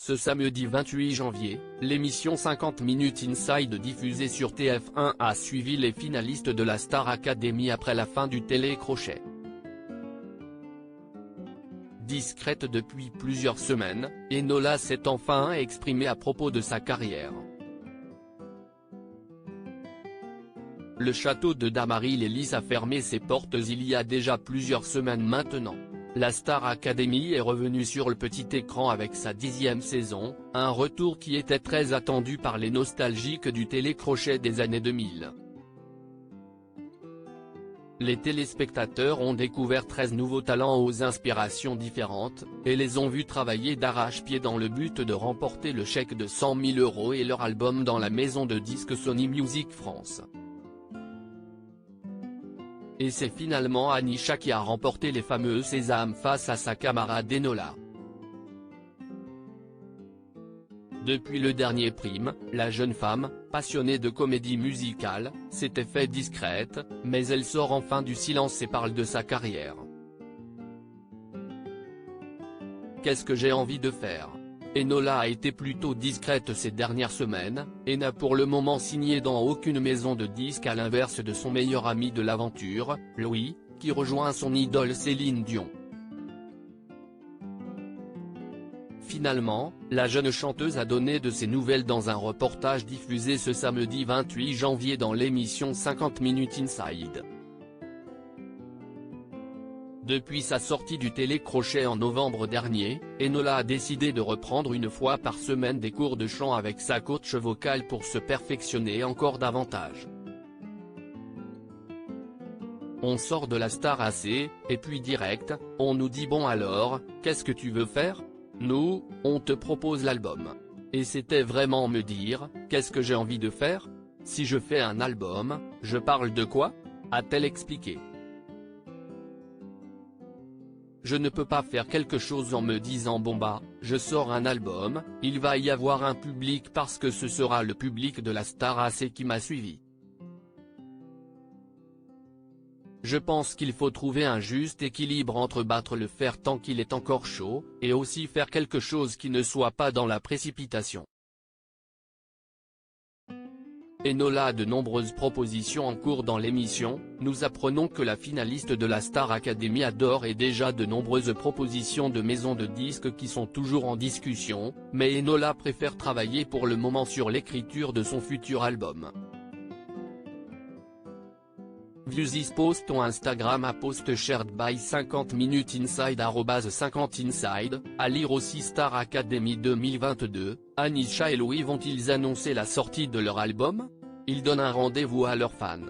Ce samedi 28 janvier, l'émission 50 Minutes Inside diffusée sur TF1 a suivi les finalistes de la Star Academy après la fin du télécrochet. Discrète depuis plusieurs semaines, Enola s'est enfin exprimée à propos de sa carrière. Le château de Damary-les-Lys a fermé ses portes il y a déjà plusieurs semaines maintenant. La Star Academy est revenue sur le petit écran avec sa 10e saison, un retour qui était très attendu par les nostalgiques du télécrochet des années 2000. Les téléspectateurs ont découvert 13 nouveaux talents aux inspirations différentes, et les ont vus travailler d'arrache-pied dans le but de remporter le chèque de 100 000 € et leur album dans la maison de disques Sony Music France. Et c'est finalement Anisha qui a remporté les fameux Sésame face à sa camarade Enola. Depuis le dernier prime, la jeune femme, passionnée de comédie musicale, s'était fait discrète, mais elle sort enfin du silence et parle de sa carrière. Qu'est-ce que j'ai envie de faire ? Enola a été plutôt discrète ces dernières semaines, et n'a pour le moment signé dans aucune maison de disques à l'inverse de son meilleur ami de l'aventure, Louis, qui rejoint son idole Céline Dion. Finalement, la jeune chanteuse a donné de ses nouvelles dans un reportage diffusé ce samedi 28 janvier dans l'émission 50 Minutes Inside. Depuis sa sortie du télécrochet en novembre dernier, Enola a décidé de reprendre une fois par semaine des cours de chant avec sa coach vocale pour se perfectionner encore davantage. On sort de la Star AC, et puis direct, on nous dit bon alors, qu'est-ce que tu veux faire ? Nous, on te propose l'album. Et c'était vraiment me dire, qu'est-ce que j'ai envie de faire ? Si je fais un album, je parle de quoi ? A-t-elle expliqué. Je ne peux pas faire quelque chose en me disant bon bah, je sors un album, il va y avoir un public parce que ce sera le public de la Star AC qui m'a suivi. Je pense qu'il faut trouver un juste équilibre entre battre le fer tant qu'il est encore chaud, et aussi faire quelque chose qui ne soit pas dans la précipitation. Enola a de nombreuses propositions en cours dans l'émission, nous apprenons que la finaliste de la Star Academy a d'ores et déjà de nombreuses propositions de maisons de disques qui sont toujours en discussion, mais Enola préfère travailler pour le moment sur l'écriture de son futur album. View this post on Instagram à post shared by 50 Minutes Inside @50inside, à lire aussi Star Academy 2022, Anisha et Louis vont-ils annoncer la sortie de leur album ? Ils donnent un rendez-vous à leurs fans.